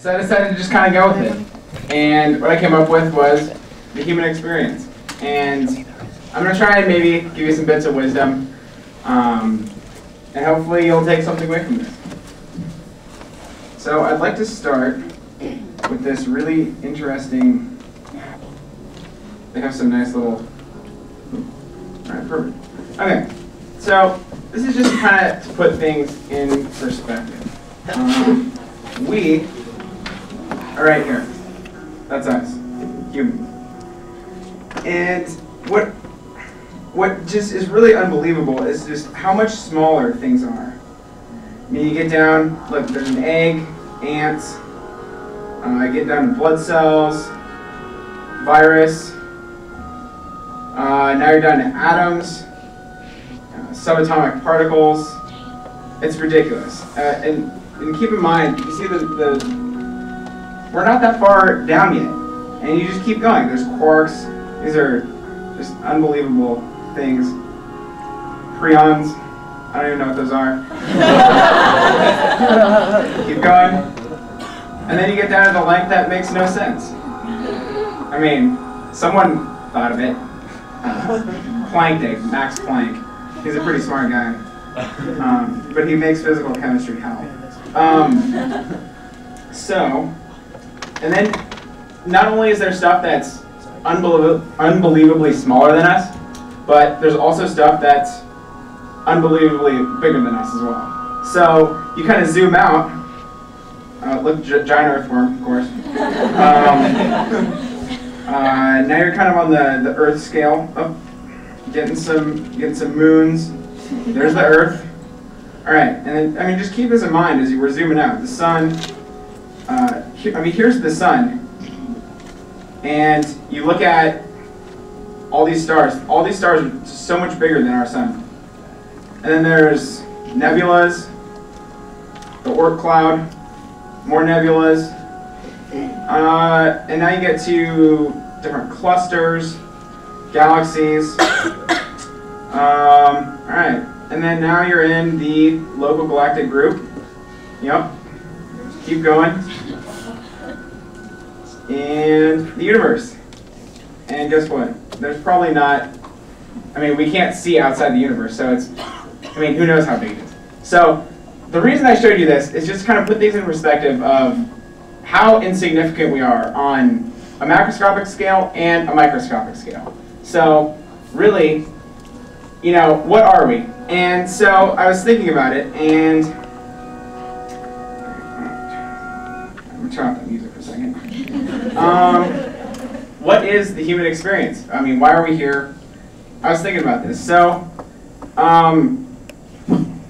So I decided to just kind of go with it. And what I came up with was the human experience. And I'm going to try and maybe give you some bits of wisdom. And hopefully you'll take something away from this. So I'd like to start with this really interesting, they have some nice little, alright, perfect. Okay, so this is just kind of to put things in perspective. We are right here. That's us, humans. And what just is really unbelievable is just how much smaller things are. I mean, you get down, look, there's an egg, ants, I get down to blood cells, virus, now you're down to atoms, subatomic particles. It's ridiculous. And keep in mind, you see we're not that far down yet. And you just keep going. There's quarks. These are just unbelievable things. Prions. I don't even know what those are. Keep going. And then you get down to the length that makes no sense. I mean, someone thought of it. Planck did, Max Planck. He's a pretty smart guy. But he makes physical chemistry hell. And then not only is there stuff that's unbelievably smaller than us, but there's also stuff that's unbelievably bigger than us as well. So you kind of zoom out, look, giant earthworm, of course. Now you're kind of on the Earth scale. Oh, getting some moons. There's the Earth. All right, and then I mean just keep this in mind as we're zooming out. The sun. Here's the sun, and you look at all these stars. All these stars are so much bigger than our sun. And then there's nebulas, the Oort cloud, more nebulas, and now you get to different clusters, galaxies. All right, and then now you're in the local galactic group. Yep. Keep going. And the universe. And guess what? There's probably not, I mean, we can't see outside the universe, so it's, I mean, who knows how big it is. So the reason I showed you this is just to kind of put things in perspective of how insignificant we are on a macroscopic scale and a microscopic scale. So really, you know, what are we? And so I was thinking about it, and I'm going to turn off the music for a second. What is the human experience? I mean, why are we here? I was thinking about this. So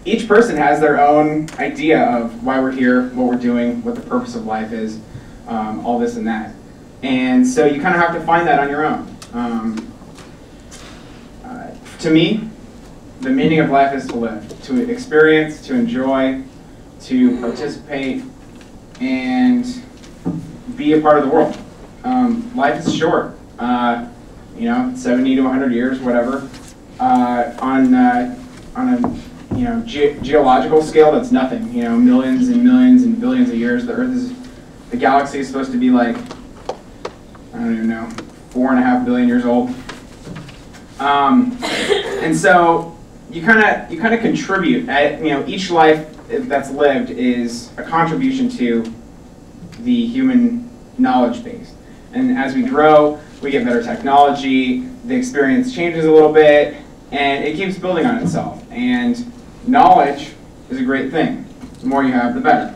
each person has their own idea of why we're here, what we're doing, what the purpose of life is, all this and that. And so you kind of have to find that on your own. To me, the meaning of life is to live, to experience, to enjoy, to participate, and be a part of the world. Life is short, you know, 70 to 100 years, whatever. On a geological scale, that's nothing. You know, millions and millions and billions of years. The galaxy is supposed to be like, I don't even know, 4.5 billion years old. And so you kind of contribute. You know, each life that's lived is a contribution to the human knowledge base. And as we grow, we get better technology. The experience changes a little bit, and it keeps building on itself. And knowledge is a great thing. The more you have, the better,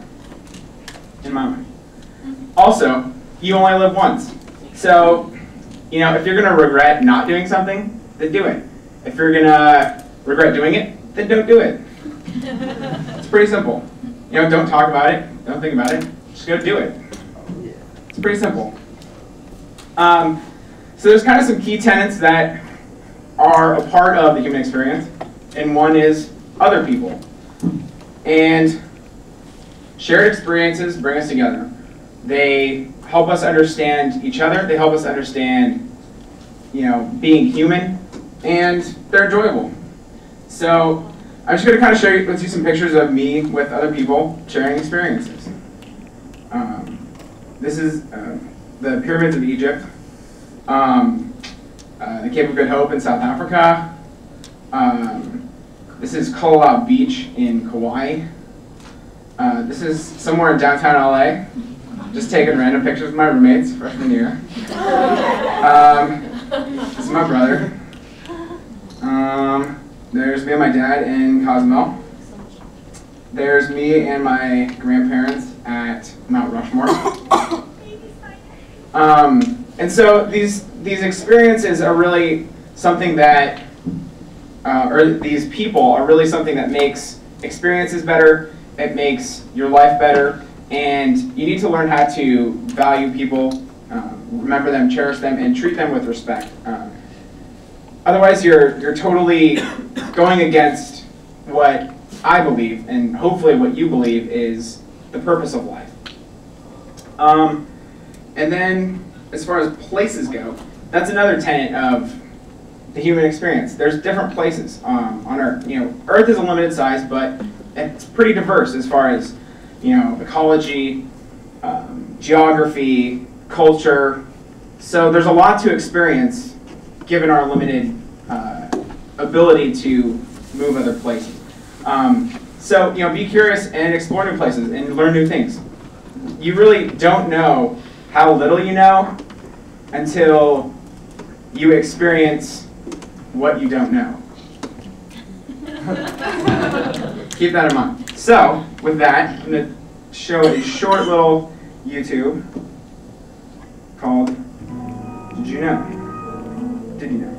in my mind. Also, you only live once. So, you know, if you're going to regret not doing something, then do it. If you're going to regret doing it, then don't do it. It's pretty simple. You know, don't talk about it. Don't think about it. Just go do it. It's pretty simple. So there's kind of some key tenets that are a part of the human experience, and one is other people. And shared experiences bring us together. They help us understand each other. They help us understand, you know, being human, and they're enjoyable. So I'm just going to kind of show you, let's do some pictures of me with other people sharing experiences. This is the pyramids of Egypt, the Cape of Good Hope in South Africa. This is Kala'au Beach in Kauai. This is somewhere in downtown LA. Just taking random pictures with my roommates freshman year. This is my brother. There's me and my dad in Cozumel. There's me and my grandparents at Mount Rushmore. And so these experiences are really something that, or these people are really something that makes experiences better, it makes your life better, and you need to learn how to value people, remember them, cherish them, and treat them with respect. Otherwise, you're totally going against what I believe, and hopefully what you believe, is the purpose of life. And then, as far as places go, that's another tenet of the human experience. There's different places on Earth. Earth is a limited size, but it's pretty diverse as far as ecology, geography, culture. So there's a lot to experience given our limited ability to move other places. So be curious and explore new places and learn new things. You really don't know how little you know until you experience what you don't know. Keep that in mind. So, with that, I'm going to show a short little YouTube called Did You Know? Did You Know?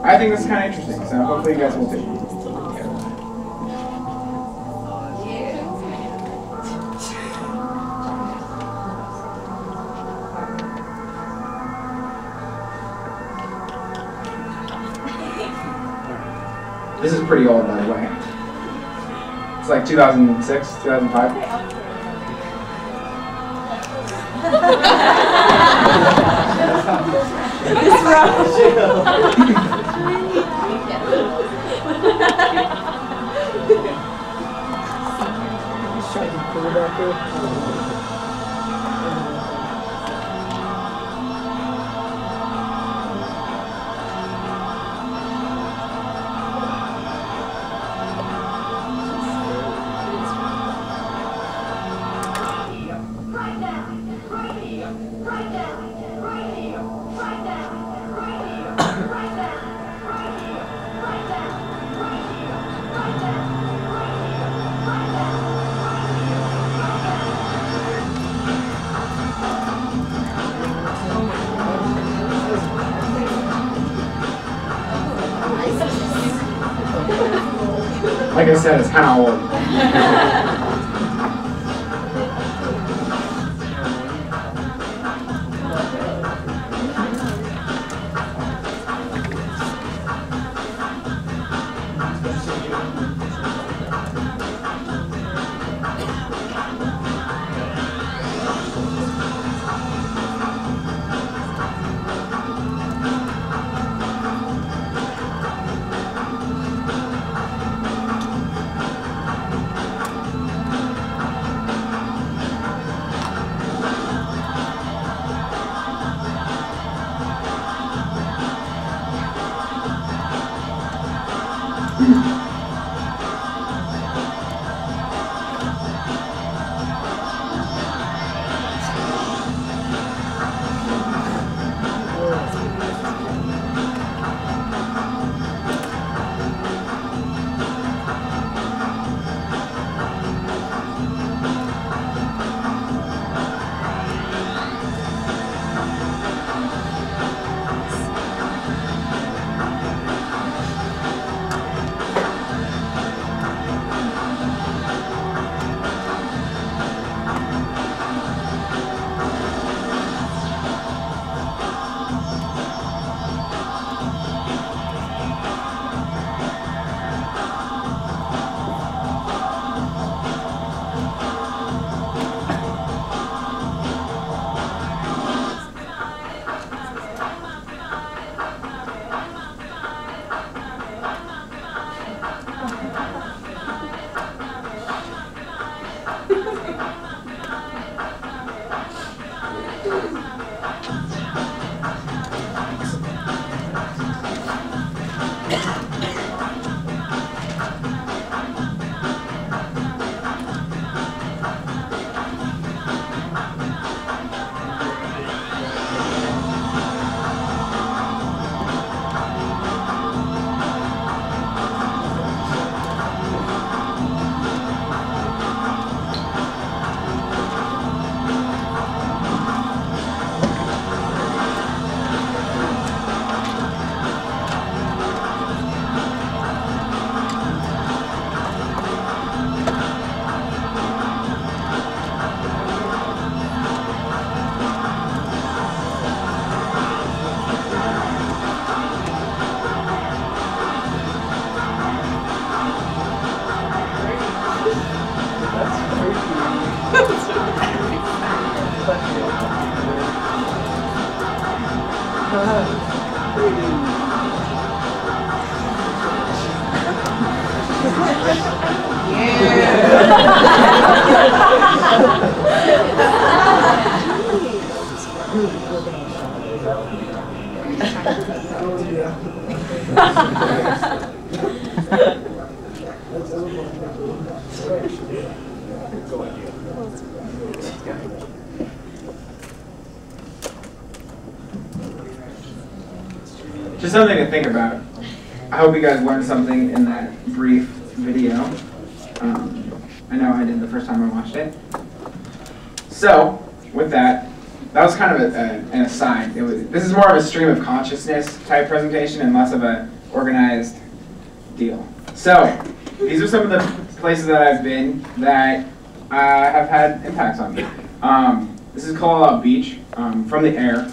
I think this is kind of interesting, so hopefully you guys will too. This is pretty old, by the way. It's like 2006, 2005. This row. He's trying to pull it back there. Like I said, it's kind of old. Just something to think about. I hope you guys learned something in that brief video. I know I did the first time I watched it. So, with that, that was kind of an aside. This is more of a stream of consciousness type presentation and less of an organized deal. So, these are some of the places that I've been that have had impacts on me. This is Colorado Beach, from the air.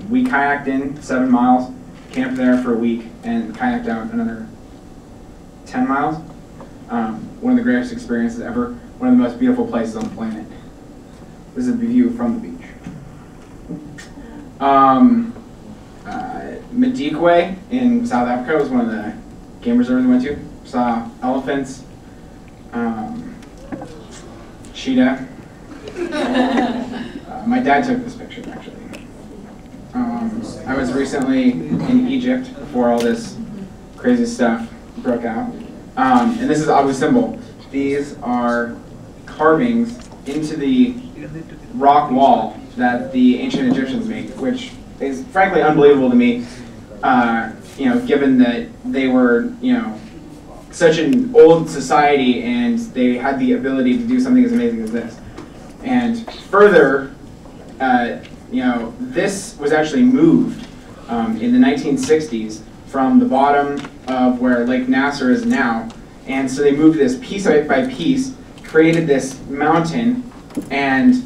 We kayaked in 7 miles, camped there for a week, and kayaked out another 10 miles. One of the greatest experiences ever. One of the most beautiful places on the planet. This is a view from the beach. Madikwe in South Africa was one of the game reserves we went to. Saw elephants, cheetah. My dad took this picture, actually. I was recently in Egypt before all this crazy stuff broke out. And this is Abu Simbel. These are carvings into the rock wall that the ancient Egyptians made, which is frankly unbelievable to me, given that they were, such an old society and they had the ability to do something as amazing as this. And further, this was actually moved in the 1960s from the bottom of where Lake Nasser is now. And so they moved this piece by piece, created this mountain, and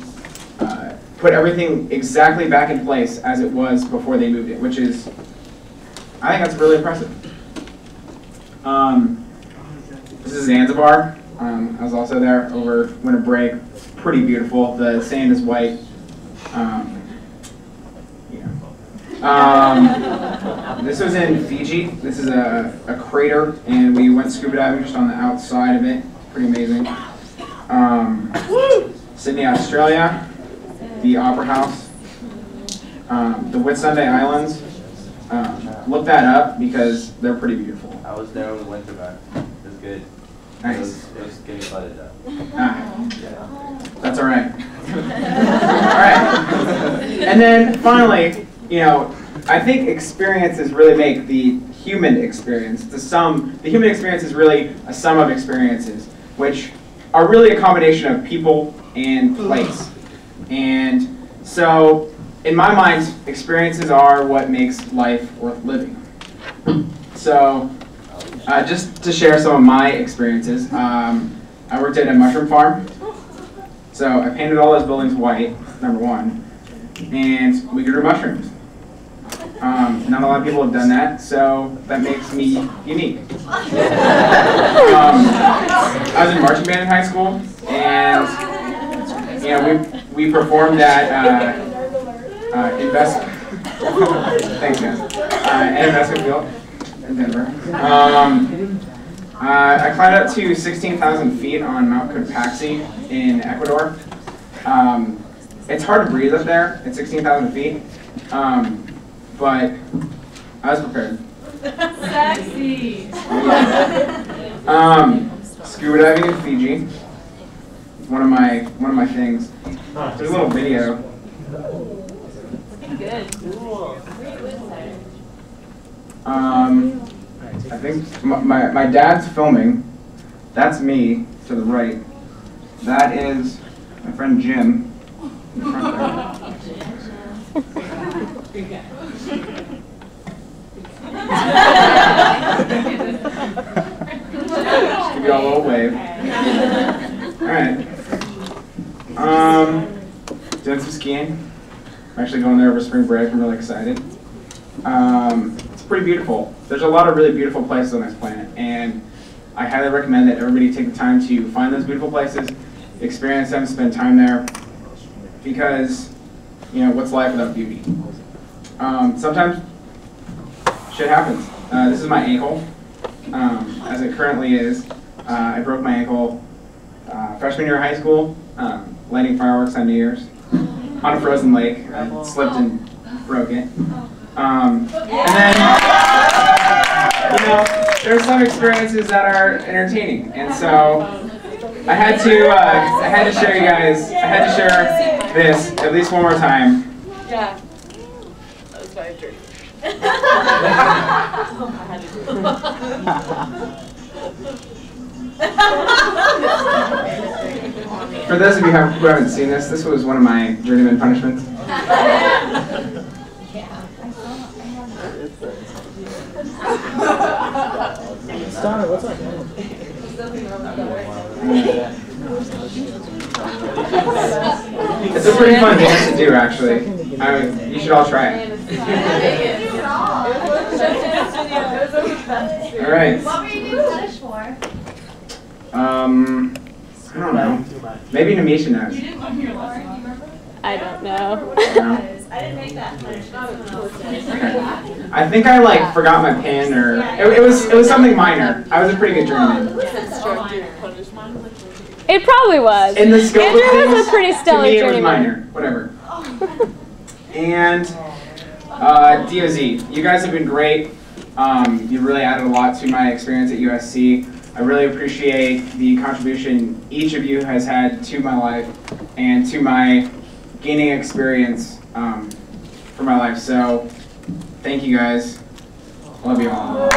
put everything exactly back in place as it was before they moved it, which is, I think that's really impressive. This is Zanzibar. I was also there over winter break. Pretty beautiful. The sand is white. This was in Fiji. This is a crater, and we went scuba diving just on the outside of it. Pretty amazing. Sydney, Australia. The Opera House. The Whitsunday Islands. Look that up because they're pretty beautiful. I was there when we went to back. It was good. Nice. It was getting flooded up. Yeah. That's all right. All right. And then finally, I think experiences really make the human experience. The human experience is really a sum of experiences, which are really a combination of people and place. And so, in my mind, experiences are what makes life worth living. So, just to share some of my experiences, I worked at a mushroom farm. So I painted all those buildings white, number one, and we grew mushrooms. Not a lot of people have done that, so that makes me unique. I was in marching band in high school, and we performed at thanks guys, an investment field in Denver. I climbed up to 16,000 feet on Mount Cotopaxi in Ecuador. It's hard to breathe up there at 16,000 feet, but I was prepared. Sexy! Scuba diving in Fiji. One of my things. There's a little video. Good. I think my dad's filming. That's me to the right. That is my friend Jim in the front there. Just give you all a little wave. Alright. Doing some skiing. I'm actually going there over spring break. I'm really excited. It's pretty beautiful. There's a lot of really beautiful places on this planet, and I highly recommend that everybody take the time to find those beautiful places, experience them, spend time there, because, what's life without beauty? Sometimes shit happens. This is my ankle, as it currently is. I broke my ankle freshman year of high school, lighting fireworks on New Year's on a frozen lake. I slipped and broke it. And then, there are some experiences that are entertaining, and so I had to show you guys. I had to share this at least one more time. Yeah. That was my dream. For those of you who haven't seen this, this was one of my journeyman punishments. Steiner, what's up? It's a pretty fun dance to do, actually. You should all try it. All right. What were you doing fetish for? I don't know. Maybe Namisha knows. You didn't learn your lesson. I don't know. I didn't make that fetish. Okay. I think I forgot my pen, or it was something minor. I was a pretty good journeyman. It probably was. In the scope Andrew of things, was a pretty to stellar me it was journeyman. minor. Whatever. And DOZ, you guys have been great. You really added a lot to my experience at USC. I really appreciate the contribution each of you has had to my life and to my gaining experience for my life. So, thank you guys. Love you all.